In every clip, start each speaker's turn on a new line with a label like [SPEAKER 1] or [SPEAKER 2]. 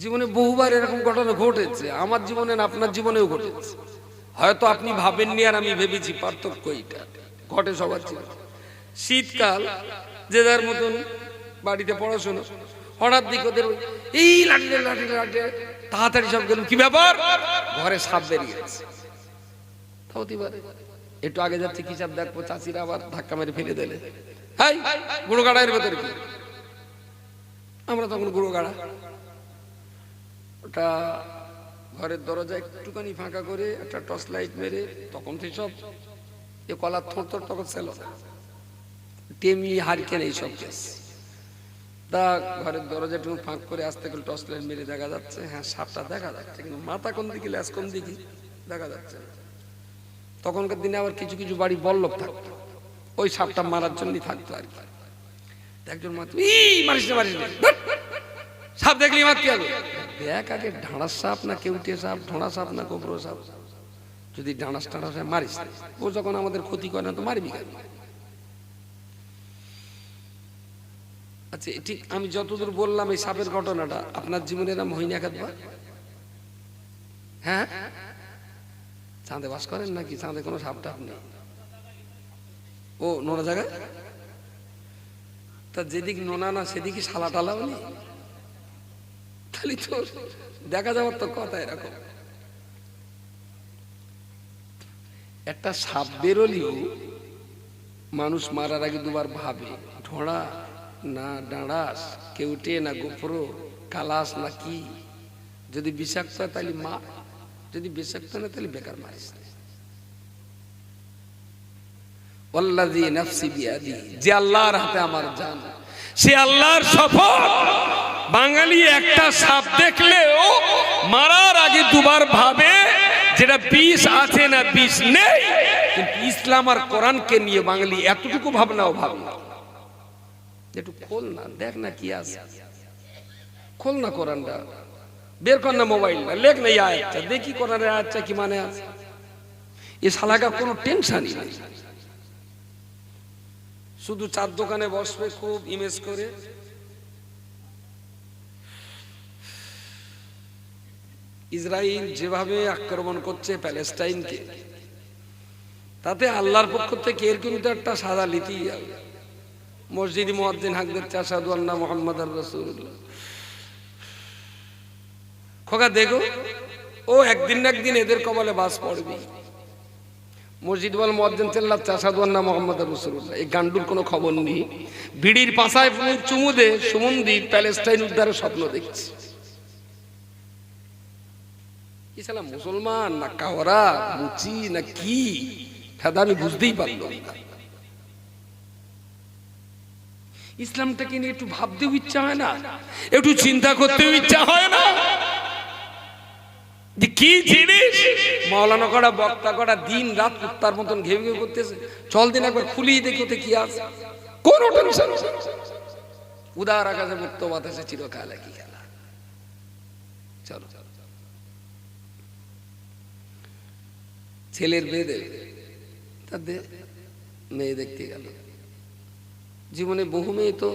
[SPEAKER 1] জীবনে বহুবার এরকম ঘটনা ঘটেছে, আমার জীবনে না আপনার জীবনেও ঘটেছে। হয়তো আপনি ভাবেননি আর আমি ভেবেছি, পার্থক্য এইটা ঘটে সবার জীবনে। শীতকাল, যে যার মতন বাড়িতে পড়াশোনা, হঠাৎ দিকে ওদের এই লাঠি লাঠি লাঠি, তাড়াতাড়ি সব গেল, কি ব্যাপার, ঘরে সাপ বেরিয়ে গেছে। হতে পারে একটু আগে যাচ্ছে, কি সাপ দেখবো, চাচিরা আবার ধাক্কা মেরে ফেলে দিলে, হাই গুঁড়ো গাড়ার ভেতরে কি। আমরা তখন গুঁড়ো গাড়া, ওটা ঘরের দরজা একটুখানি ফাঁকা করে একটা টর্চ লাইট মেরে, তখন তো সব এ কলার থর থর তখন ছিল না, টেমি হারিকেন এইসব কেস। তা ঘরের দরজা একটু ফাঁক করে আস্তে করে টর্চ লাইট মেরে দেখা যাচ্ছে, হ্যাঁ সাপটা দেখা যাচ্ছে, কিন্তু মাথা কোন দিকে ল্যাস কোন দিকে দেখা যাচ্ছে। তখনকার দিনে আবার কিছু কিছু বাড়ি বল্লভ থাকতো, ওই সাপটা মারার জন্যই থাকতো আর কি। একজন মাত্র মারিস না মারিস না, সাপ দেখলি মারতে হবে, দেখ আগে ঢাঁড়ার সাপ না কেউটে সাপ, ঢোঁড়া সাপ না কোবরো সাপ, যদি ঢাঁড়াস টাড়াস মারিস, ও যখন আমাদের ক্ষতি করে না তো মারবি কেন। আচ্ছা ঠিক আমি যতদূর বললাম এই সাপের ঘটনাটা, আপনার জীবনে এরকম হয়নি একবার? হ্যাঁ, চাঁদে বাস করেন নাকি? চাঁদে কোনো সাপ টাপ নেই, ও নোনা জায়গায়। তা যেদিক নোনা না সেদিকে শালা টালাও নেই, খালি তো দেখা যাওয়ার তো কথা এরকম। একটা সাপ বেরোলেও মানুষ মারার আগে দুবার ভাবে, ঢোড়া না ডাঁড়াস, কেউটে না গোপরো, কালাস না কি, যদি বিষাক্ত হয় তাহলে মা, যদি বিষাক্ত না তাহলে বেকার মারিস। ওয়াল্লাযী নাফসি বিয়াদিহি, যে আল্লাহর হাতে আমার জান, সে আল্লাহর শপথ, বাঙালি একটা সাপ দেখলেও মারার আগে দুবার ভাবে যেটা বিষ আছে না বিষ নেই। কিন্তু ইসলাম আর কোরআনকে নিয়ে বাঙালি এতটুকু ভাবনাও ভাবে না। একটু খোল না, দেখ না কি আছে, খোল না কোরআনটা, বের কর না মোবাইলটা, লেখ না এই আয়াতটা, দেখি কোরআনের আয়াতটা কি মানে আছে। এ শালাকা কোনো টেনশনই নেই, শুধু চার দোকানে বসবে খুব ইমেজ করে, ইসরায়েল যেভাবে আক্রমণ করছে প্যালেস্টাইনকে, তাতে আল্লাহর পক্ষ থেকে এর কিন্তু একটা সাদা লিতি, মসজিদ মুয়াজ্জিন হাকদের আশহাদু আন্না মুহাম্মাদার রাসূলুল্লাহ, খোকা দেখো ও একদিন না একদিন এদের কবলে বাস পড়বে। মসজিদ বল মুয়াজ্জিন চিল্লাচ্ছে আশহাদু আন্না মুহাম্মাদার রাসূলুল্লাহ, এই গান্ডুর কোনো খবর নেই, বিড়ির পাশায় চুমু দে সুমন্দি প্যালেস্টাইন উদ্ধারের স্বপ্ন দেখছে। কি সালা মুসলমান না কাওয়ারা মুচি না কি, ফেদা আমি বুঝতেই পারলাম না। ইসলামটাকে নিয়ে একটু ভাবতেও ইচ্ছা হয় না, একটু চিন্তা করতেও ইচ্ছা হয় না যে কি জিনিস। মাওলানা করা বক্তা করা দিন রাত কুত্তার মতন ঘেউ ঘেউ করতেছে, চল দিন একবার খুলিয়ে দেখি ওতে কি আছে, কোন টেনশন, উদার আকাশে মুক্ত বাতাসে চিরকাল কি খেলা। চলো ছেলের মেয়ে দেখবে, তাদের মেয়ে দেখতে গেল, জীবনে বহু মেয়ে তো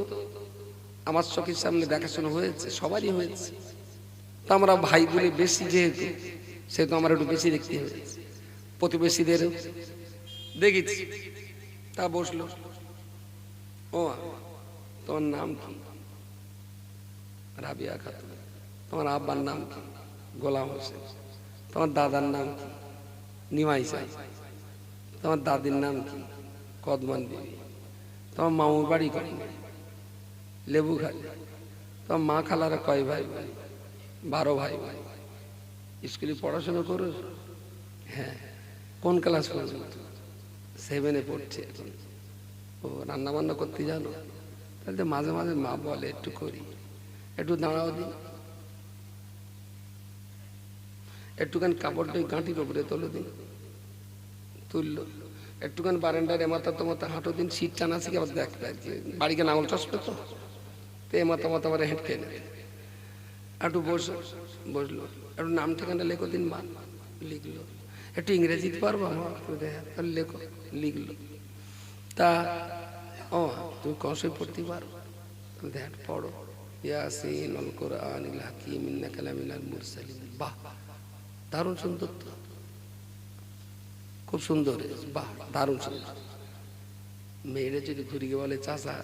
[SPEAKER 1] আমার চোখের সামনে দেখাশোনা হয়েছে, সবারই হয়েছে, তো আমরা ভাই বলে বেশি যেহেতু, সেহেতু আমার একটু বেশি দেখতে হয়েছে, প্রতিবেশীদেরও দেখেছি। তা বসলো, ও তোমার নাম কি? রাবিয়া খাতুন। তোমার আব্বার নাম কি? গোলাম হোসেন। তোমার দাদার নাম কি? নিমাই সাহেব। তোমার দাদির নাম কি? কদমান বিবি। তোমার মামুর বাড়ি কয়? লেবু খালি। তোমার মা খালারা কয় ভাই? 12 ভাই। স্কুলে পড়াশোনা করো? হ্যাঁ। কোন ক্লাস পর্যন্ত? 7-এ পড়ছে এখন। ও রান্না বান্না করতে জানো? তাহলে মাঝে মাঝে মা বলে একটু করি, একটু দাঁড়াও দিন, একটুখানি কাপড়টা গাঁটির উপরে তোলো দিন, তুললো, একটুখানি বারান্ডার এমাতা তোমাতা হাঁটো দিন, শীত টানা শিখে আবার দেখবে বাড়িকে নাঙল চসবে তো এমাতা মাতা আবার হেঁটকে নেবে, একটু বসলো, একটু নাম ঠিকানা লেখো দিন, মা লিখলো, একটু ইংরেজিতে পারবো আমার, লেখো, লিখলো। তা ও তুমি কষে পড়তে পারো? দেখ পড়ো, ইয়াসিন আল কোরআনিল হাকিম ইন্নাকা লামিনাল মুরসালিন। বাহ, দারুণ সুন্দর তো, খুব সুন্দর, বাহ দারুণ সুন্দর। মেয়েরা যদি ঘুরিয়ে বলে চাচা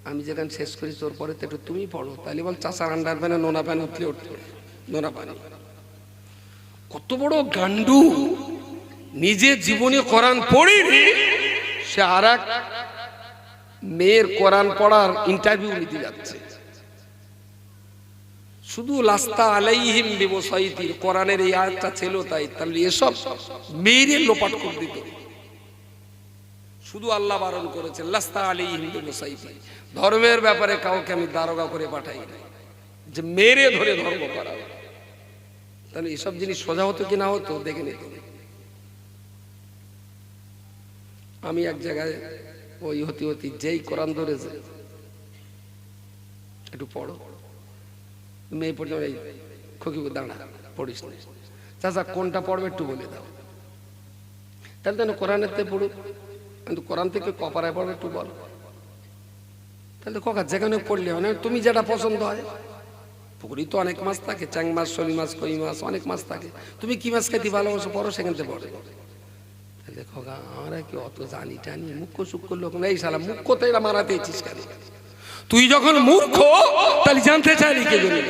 [SPEAKER 1] আমি যেখানে শেষ করি তোর পরে তো একটু তুমি পড়ো, তাহলে বল চাচার আন্ডার প্যানে নোনা প্যান উঠলে উঠলো, নোনা পানি। কত বড় গান্ডু, নিজের জীবনে কোরআন পড়িনি, সে আর এক মেয়ের কোরআন পড়ার ইন্টারভিউ নিতে যাচ্ছে। শুধু লাস্তা আলাইহিম বিমুসাইতির, কোরআনের এই আয়াতটা ছিল তাই, তাহলে এসব মেয়ের লোপাট করে দিত। শুধু আল্লাহ বারণ করেছে লাস্তা আলাইহিম বিমুসাইতির, ধর্মের ব্যাপারে কাউকে আমি দারোগা করে পাঠাই না যে মেরে ধরে ধর্ম করা। তাহলে এসব জিনিস সোজা হতো কি না হতো দেখে নিত। আমি এক জায়গায় ওই হতি হতি যেই কোরআন ধরেছে একটু পড়ো, মেয়ে পড়ে এই খকিবুর দাঁড়া পড়িস না, চাচা কোনটা পড়বে একটু বলে দাও। তাহলে যেন কোরআনের থেকে পড়ুক, কিন্তু কোরআন থেকে কপারায় পড়বে একটু বল। তাহলে ককা যেখানে পড়লে হয় না, তুমি যেটা পছন্দ হয়। পুকুরি তো অনেক মাছ থাকে, চ্যাং মাছ, শোল মাছ, কই মাছ, অনেক মাছ থাকে, তুমি কি মাছ খেতে ভালোবাসো পড়ো, সেখান থেকে পড়ে। তাহলে খোকা আমরা কি অত জানি টানি, মুখ্য সূক্ষ্ম লোক না, এই শালা মুখ্য তো এরা মারাতে ইচ্ছিস কেন? তুই যখন মূর্খ তাহলে জানতে চাইলি কে জানি,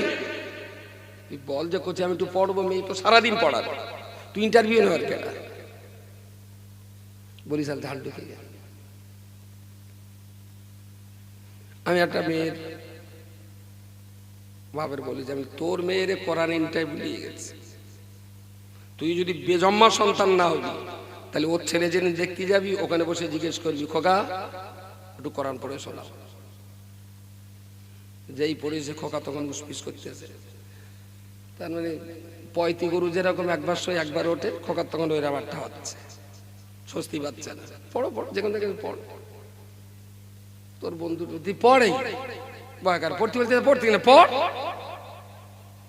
[SPEAKER 1] তুই বল যে কোচে আমি একটু পড়বো, মেয়ে তো সারাদিন পড়াবে, তুই ইন্টারভিউ নেওয়ার কেনা বরিশাল ঢাল ঢুকে গেল। আমি একটা মেয়ের বাপের বলি যে আমি তোর মেয়ের কোরআন ইন্টারভিউ নিয়ে গেছি, তুই যদি বেজম্মা সন্তান না হবি তাহলে ওর ছেলে জেনে দেখতে যাবি, ওখানে বসে জিজ্ঞেস করবি খোকা একটু কোরআন পড়ে শোনাও। যেই পড়েছে খোকা তখন উসপিস করতেছে, তার মানে পয়তি গরু যেরকম একবার শোয় একবার ওঠে, খোকা তখন ওই রাবারটা হচ্ছে, স্বস্তি পাচ্ছে না। পড়ো পড়ো, যেখান থেকে পড়, তোর বন্ধু যদি পড়ে বাকার পড়তে বলতে পড়তে না পড়,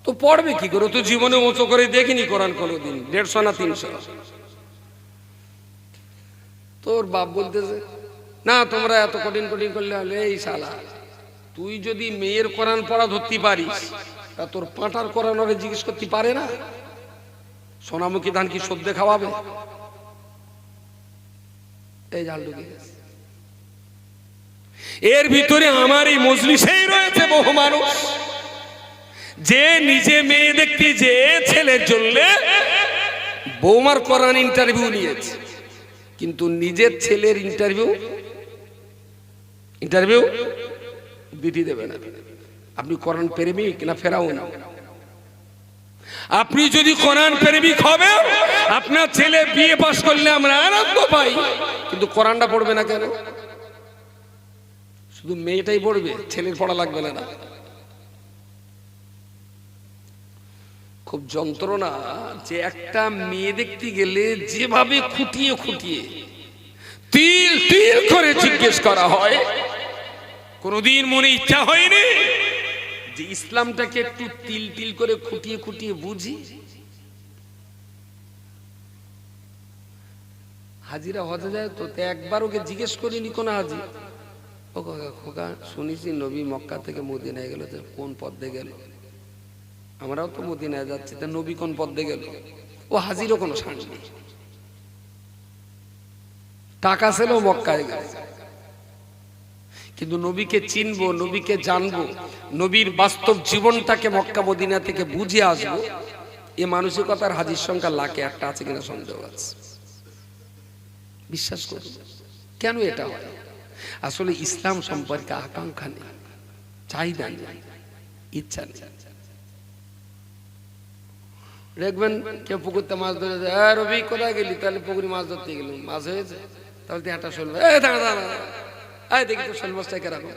[SPEAKER 1] তো পড়বে কি করে? তো জীবনে উঁচু করে দেখিনি কোরআন কোনোদিন, 150 না 300। তোর বাপ বলতেছে না তোমরা এত কঠিন কঠিন করলে হলে, এই শালা তুই যদি মেয়ের কোরআন পড়া ধরতে পারিস তা তোর পাঁটার কোরআন ওরে জিজ্ঞেস করতে পারে না, সোনামুখী ধান কি সদ্যে খাওয়াবে? এই জাল ঢুকে গেছে। এর ভিতরে আমার এই মজলিসেই রয়েছে বহু মানুষ যে নিজে মেয়ে দেখতে যে ছেলের জন্য বৌমার কোরআন ইন্টারভিউ নিয়েছে, কিন্তু নিজের ছেলের ইন্টারভিউ দিতে দেবে না। আপনি কোরআন প্রেমিক না ফেরাউন? আপনি যদি কোরআন প্রেমিক হবে, আপনার ছেলে বিএ পাস করলে আমরা আনন্দ পাই, কিন্তু কোরআনটা পড়বে না কেন? শুধু মেয়েটাই পড়বে, ছেলের পড়া লাগবে না। খুব যন্ত্রণা যে একটা মেয়ে দেখতে গেলে যেভাবে খুঁটিয়ে খুঁটিয়ে তিল তিল করে জিজ্ঞেস করা হয়, কোনদিন মনে ইচ্ছা হয়নি যে ইসলামটাকে একটু তিল তিল করে খুঁটিয়ে খুঁটিয়ে বুঝি। হাজিরা হজে যায় তো একবার ওকে জিজ্ঞেস করিনি কোন হাজি, ও খোকা শুনেছি নবী মক্কা থেকে মদিনায় গেল, কোন পথে গেল? আমরাও তো মদিনায় যাচ্ছি, তা নবী কোন পথে গেল? ও হাজিরও কোনো শান্তি নেই, টাকা ছিল মক্কায় গেল, কিন্তু নবীকে চিনবো, নবীকে জানবো, নবীর বাস্তব জীবনটাকে মক্কা মদিনা থেকে বুঝে আসবো, এ মানসিকতার হাজির সংখ্যা লাখে একটা আছে কিনা সন্দেহ আছে। বিশ্বাস করুন, কেন এটা হয়? আসলে ইসলাম সম্পর্কে আকাঙ্ক্ষা নেই, চাহিদা নেই, ইচ্ছা নেই। দেখবেন কেউ পুকুরতে মাছ ধরে যায়, রবি কোথায় গেলি? তাহলে পুকুরে মাছ ধরতে গেলাম, মাছ হয়েছে, তাহলে তুই একটা শোল মাছ, দেখি তো শোল মাছটাকে রাখো,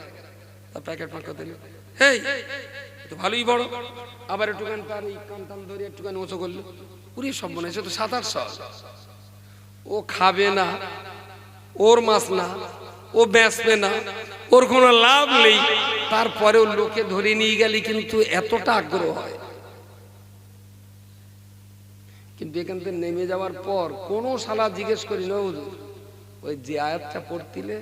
[SPEAKER 1] তার প্যাকেট ফাঁকা দিল, হেই তো ভালোই বড়, আবার একটুখানি তার এই কান টান ধরে একটুখানি উঁচু করলো, পুরি সব মনে হয়েছে তো 7-800। ও খাবে না, ওর মাছ না, ও বেচবে না, ওর কোনো লাভ নেই, তারপরেও লোকে ধরে নিয়ে গেলে কিন্তু এতটা আগ্রহ হয়। কিন্তু এখান থেকে নেমে যাওয়ার পর কোনো শালা জিজ্ঞেস করি না, ওই যে আয়াতটা পড়তিলে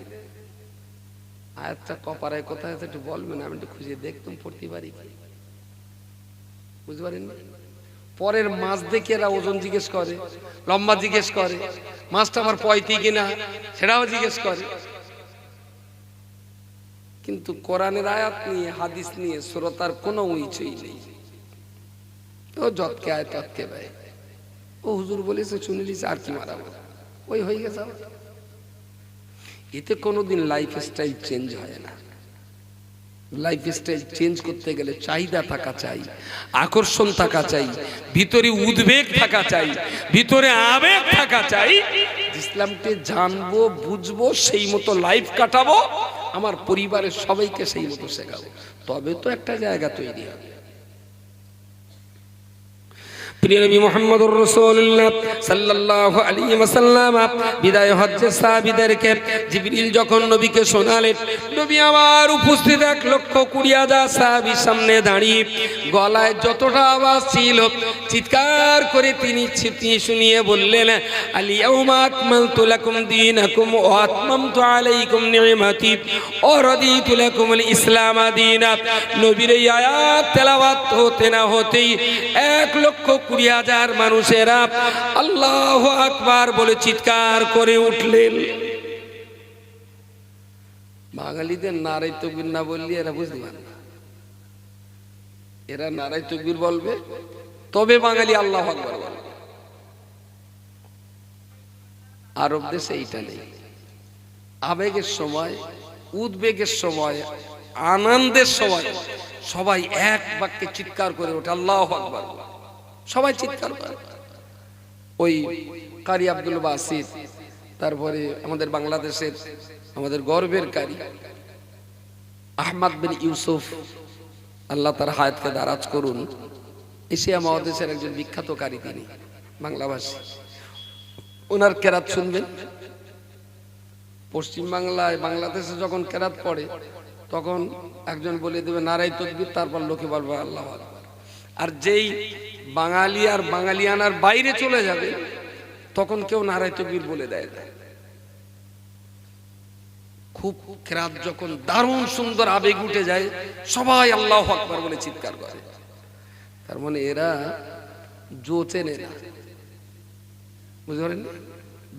[SPEAKER 1] আয়াতটা কপারায় কোথায় আছে একটু বলবেন, আমি একটু খুঁজে দেখতাম পড়তে পারি কি, বুঝতে পারেন? পরের মাছ দেখে এরা ওজন জিজ্ঞেস করে, লম্বা জিজ্ঞেস করে, মাছটা আমার পয়তি কিনা সেটাও জিজ্ঞেস করে। কিন্তু কোরআনের আয়াত নিয়ে, হাদিস নিয়ে শ্রোতার কোনো উইচই নেই। ও যতকে আয় ততকে ভাই, ও হুজুর বলেছে শুনে নিছে, আর কি মারাবো, ওই হয়ে গেছে। এতে কোনোদিন লাইফ স্টাইল চেঞ্জ হয় না। লাইফ স্টাইল চেঞ্জ করতে গেলে চাহিদা থাকা চাই, আকর্ষণ থাকা চাই, ভিতরে উদ্বেগ থাকা চাই, ভিতরে আবেগ থাকা চাই। ইসলামকে জানবো, বুঝবো, সেই মতো লাইফ কাটাবো, আমার পরিবারের সবাইকে সেই মতো শেখাবো, তবে তো একটা জায়গা তৈরি হবে। প্রিয় নবী মুহাম্মদুর রাসূলুল্লাহ সাল্লাল্লাহু আলাইহি ওয়াসাল্লাম বিদায় হজ্জের সাহাবীদেরকে জিবরিল যখন নবীকে শোনালেন, নবী আমার উপস্থিত 1,20,000 সাহাবীর সামনে দাঁড়িয়ে গলায় যতটা আওয়াজ ছিল চিৎকার করে তিনি শুনিয়ে বললেন, আল ইয়াউমা আকমালতু লাকুম দীনাকুম ওয়া আতমামতু আলাইকুম নি'মাতি ওয়া রাদিতু লাকুমুল ইসলাম দীনা। নবীর এই আয়াত তেলাওয়াত হতে না হতেই 1,20,000 মানুষেরা আল্লাহু আকবার বলে চিৎকার করে উঠলেন। বাঙালিদের নারায়ে তাকবীর না বললে এরা বুঝতে পারে না। এরা নারায়ে তাকবীর বলবে, তবে বাঙালি আল্লাহু আকবার বলবে। আরব দেশে এইটা নেই। আবেগের সময়, উদ্বেগের সময়, আনন্দের সময় সবাই এক বাক্যে চিৎকার করে ওঠে আল্লাহু আকবার, সবাই চিৎকার করে। ওই কারি আব্দুল বাসিত, তারপরে আমাদের বাংলাদেশের আমাদের গর্বের কারি আহমদ বিন ইউসুফ, আল্লাহ তার হায়াতকে দারাজ করুন, এশিয়া মহাদেশের একজন বিখ্যাত কারি, তিনি বাংলাভাষী। ওনার কেরাত শুনবেন। পশ্চিম বাংলায়, বাংলাদেশে যখন কেরাত পড়ে তখন একজন বলে দেবে নারায়ে তাকবীর, তারপর লোকে বলবে আল্লাহু আকবার। আর যেই বাঙালি আর বাঙালিয়ানার বাইরে চলে যাবে তখন কেউ নারায়ে তাকবীর বলে দেয় না। খুব কেরাত যখন দারুণ সুন্দর আবেগ উঠে যায় সবাই আল্লাহু আকবার বলে চিৎকার করে। তার মানে এরা জো চেনে না, বুঝতে পারেন?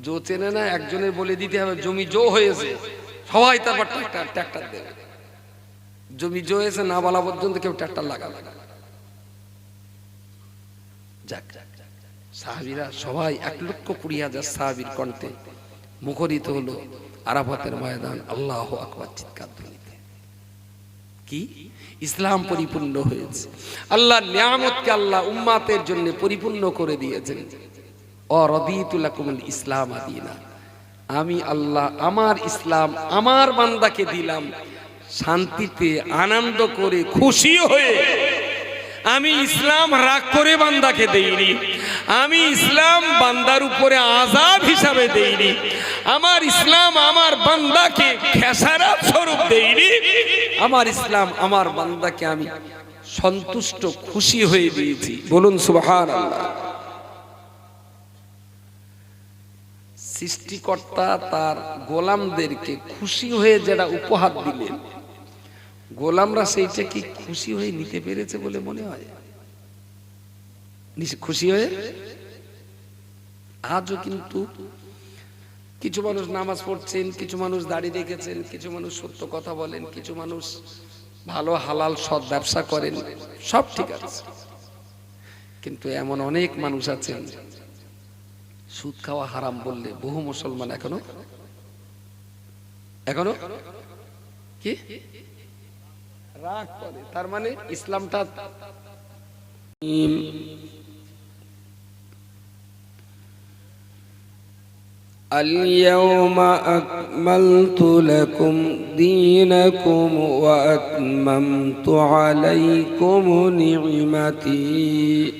[SPEAKER 1] জো চেনে না। একজনের বলে দিতে হবে জমি জো হয়েছে, সবাই তারপর ট্রাক্টর দেবে। জমি জো হয়েছে না বলা পর্যন্ত কেউ ট্রাক্টর লাগাবে না। যাক, সাহাবীরা সবাই 1,20,000 সাহাবীর কণ্ঠে মুখরিত হলো আরাফাতের ময়দান আল্লাহু আকবার চিৎকার ধ্বনিতে। কি ইসলাম পরিপূর্ণ হয়েছে, আল্লাহর নিয়ামতকে আল্লাহ উম্মাতের জন্য পরিপূর্ণ করে দিয়েছেন। ও রাদিতু লাকুমুল ইসলাম দীনা, আমি আল্লাহ আমার ইসলাম আমার বান্দাকে দিলাম শান্তিতে, আনন্দ করে, খুশি হয়ে। আমি ইসলাম রাগ করে বান্দাকে দেইনি, আমি ইসলাম বান্দার উপরে আযাব হিসাবে দেইনি, আমার ইসলাম আমার বান্দাকে খেসারত স্বরূপ দেইনি, আমার ইসলাম আমার বান্দাকে আমি সন্তুষ্ট খুশি হয়ে দিয়েছি। বলুন সুবহানাল্লাহ। সৃষ্টিকর্তা তার গোলামদেরকে খুশি হয়ে যেটা উপহার দিলেন, গোলামরা সেইটা কি খুশি হয়ে নিতে পেরেছে বলে মনে হয়? খুশি হয়ে? আজও কিন্তু কিছু মানুষ নামাজ পড়ছেন, কিছু মানুষ দাড়ি রেখেছেন, কিছু মানুষ সত্য কথা বলেন, কিছু মানুষ ভালো হালাল সৎ ব্যবসা করেন, সব ঠিক আছে। কিন্তু এমন অনেক মানুষ আছেন সুদ খাওয়া হারাম বললে বহু মুসলমান এখনো কি রাগ করে। তার মানে ইসলামটা
[SPEAKER 2] اليوم أكملت لكم دينكم وأتممت عليكم نعمتي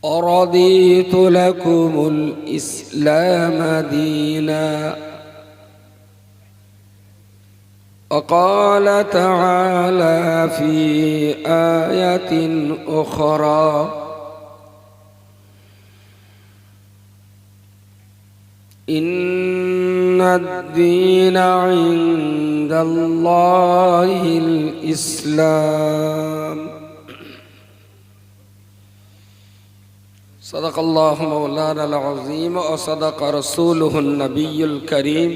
[SPEAKER 2] ورضيت لكم الإسلام دينا. وقال تعالى في آية أخرى إن الدين عند الله الإسلام صدق الله مولانا العظيم وصدق رسوله النبي الكريم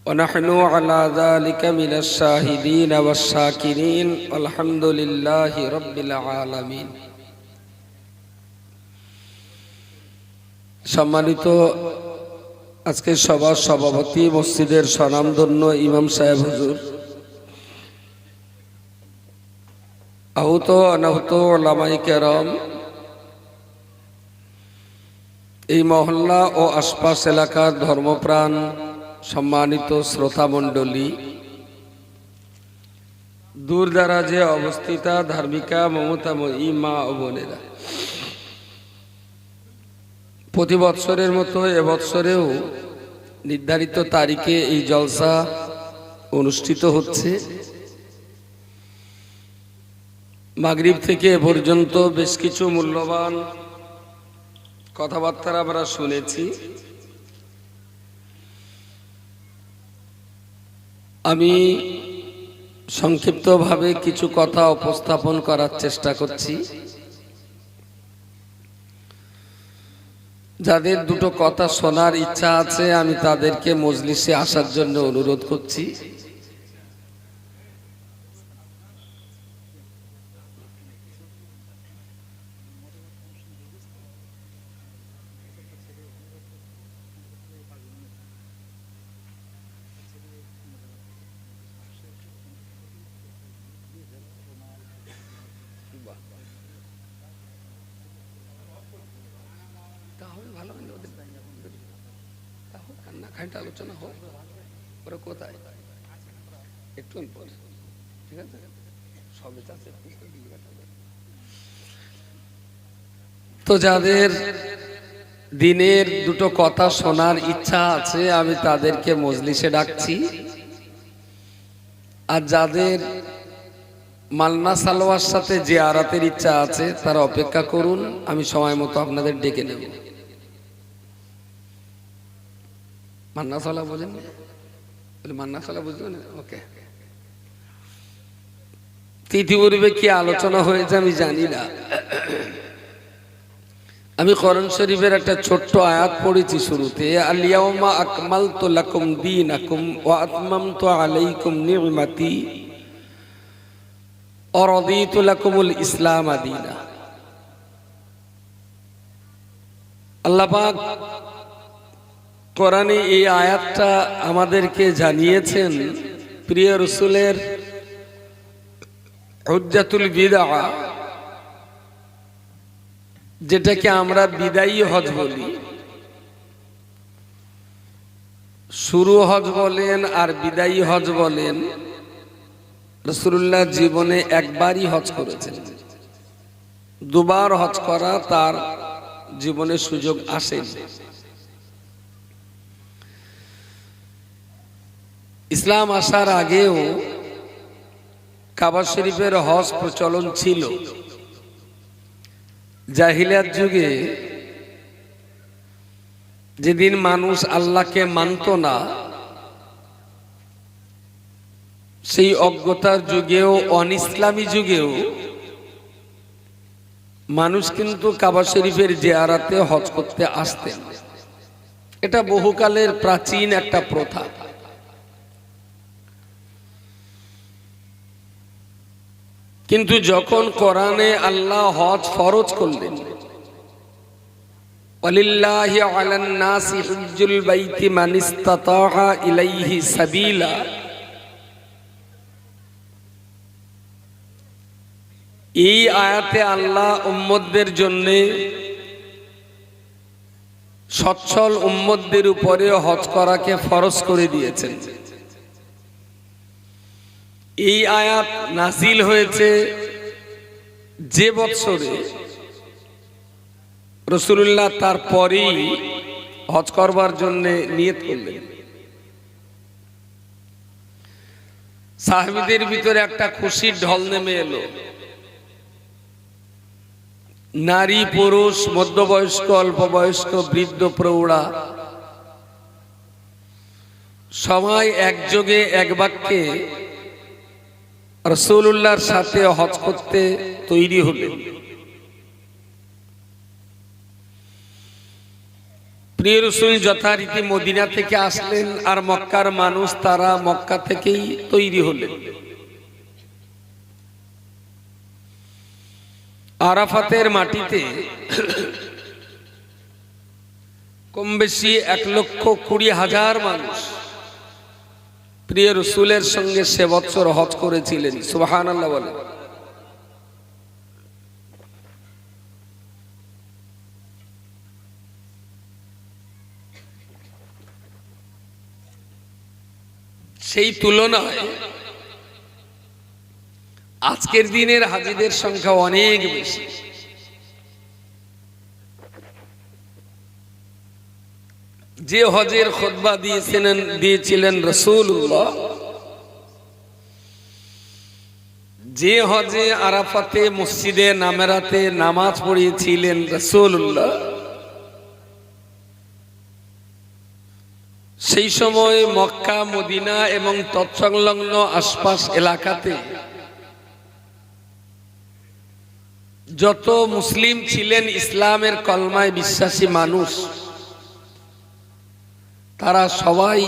[SPEAKER 2] ونحن على ذلك من الشاهدين والشاكرين والحمد لله رب العالمين সম্মানিত আজকের সভার সভাপতি মসজিদের স্বনামধন্য ইমাম সাহেব হুজুর, আহত অনাহত ওলামায়ে কেরাম, এই মহল্লা ও আশপাশ এলাকার ধর্মপ্রাণ সম্মানিত শ্রোতা মণ্ডলী, দূর দারাজে অবস্থিতা ধার্মিকা মমতাময়ী মা ও বোনেরা, প্রতি বৎসরের মতো এবৎসরেও নির্ধারিত তারিখে এই জলসা অনুষ্ঠিত হচ্ছে। মাগরিব থেকে এ পর্যন্ত বেশ কিছু মূল্যবান কথাবার্তা আমরা শুনেছি। আমি সংক্ষিপ্তভাবে কিছু কথা উপস্থাপন করার চেষ্টা করছি। যাদের দুটো কথা শোনার ইচ্ছা আছে আমি তাদেরকে মজলিসে আসার জন্য অনুরোধ করছি। আলোচনা হোক, ওরা কোথায় একটু ঠিক আছে, সবে তো যাদের দিনের দুটো কথা শোনার ইচ্ছা আছে আমি তাদেরকে মজলিসে ডাকছি। আর যাদের মালনা সালোয়ার সাথে জিয়ারতের ইচ্ছা আছে তারা অপেক্ষা করুন, আমি সময় মতো আপনাদের ডেকে নেব। মান্না সালা বোঝেন? মান্না সালা বুঝলেন? ওকে। ইতিপূর্বে কি আলোচনা হয়েছে আমি জানি না। আমি কোরআন শরীফের একটা ছোট্ট আয়াত পড়েছি শুরুতে, আল ইয়াউমা আকমালতু লাকুম দীনাকুম ওয়া আতমামতু আলাইকুম নি'মাতি ওয়া রাদিতু লাকুমুল ইসলাম দীনা। আল্লাহ পাক কোরআনে এই আয়াতটা আমাদেরকে জানিয়েছেন প্রিয় রাসূলের হুজ্জাতুল বিদআ, যেটাকে আমরা বিদায়ী হজ বলি। শুরু হজ বলেন আর বিদায়ী হজ বলেন, রাসূলুল্লাহ জীবনে একবারই হজ করেছেন। দুবার হজ করা তার জীবনে সুযোগ আসেনি। ইসলাম আসার আগেও কাবা শরীফের হজ প্রচলন ছিল। জাহিলিয়াত যুগে যেদিন মানুষ আল্লাহকে মানত না, সেই অজ্ঞতার যুগেও অনিসলামী যুগেও মানুষ কিন্তু কাবা শরীফের জিয়ারতে হজ করতে আসতেন। এটা বহুকালের প্রাচীন একটা প্রথা। কিন্তু যখন কোরআনে আল্লাহ হজ ফরজ করলেন, ওয়ালিল্লাহি আলান নাসি হিজ্জুল বাইতি মান ইসতাতা ইলাইহি সাবিলা, এই আয়াতে আল্লাহ উম্মতদের জন্য সচ্ছল উম্মতদের উপরে হজ করাকে ফরজ করে দিয়েছেন। এই আয়াত নাজিল হয়েছে যে বৎসরে রাসূলুল্লাহ তারপরেই হজ করবার জন্য নিয়ত করলেন। সাহাবীদের ভিতরে একটা খুশির ঢল নেমে এলো। নারী পুরুষ মধ্যবয়স্ক অল্প বয়স্ক বৃদ্ধ প্রৌঢ়া সবাই একযোগে এক বাক্যে রাসূলুল্লাহর সাথে হজ করতে তৈরি হলেন। প্রিয় রাসূল যথারীতি মদিনা থেকে আসলেন, আর মক্কার মানুষ তারা মক্কা থেকেই তৈরি হলেন। আরাফাতের মাটিতে কম বেশি 1,20,000 মানুষ প্রিয় রাসূলের সঙ্গে সে বছর হজ করেছিলেন। সুবহানাল্লাহ বলেন। সেই তুলনায় আজকের দিনের হাজীদের সংখ্যা অনেক বেশি। যে হজের খুতবা দিয়েছিলেন রাসূলুল্লাহ, যে হজে আরাফাতে মসজিদে নামেরাতে নামাজ পড়িয়েছিলেন রাসূলুল্লাহ, সেই সময় মক্কা মদিনা এবং তৎসংলগ্ন আশপাশ এলাকাতে যত মুসলিম ছিলেন, ইসলামের কলমায় বিশ্বাসী মানুষ, তারা সবাই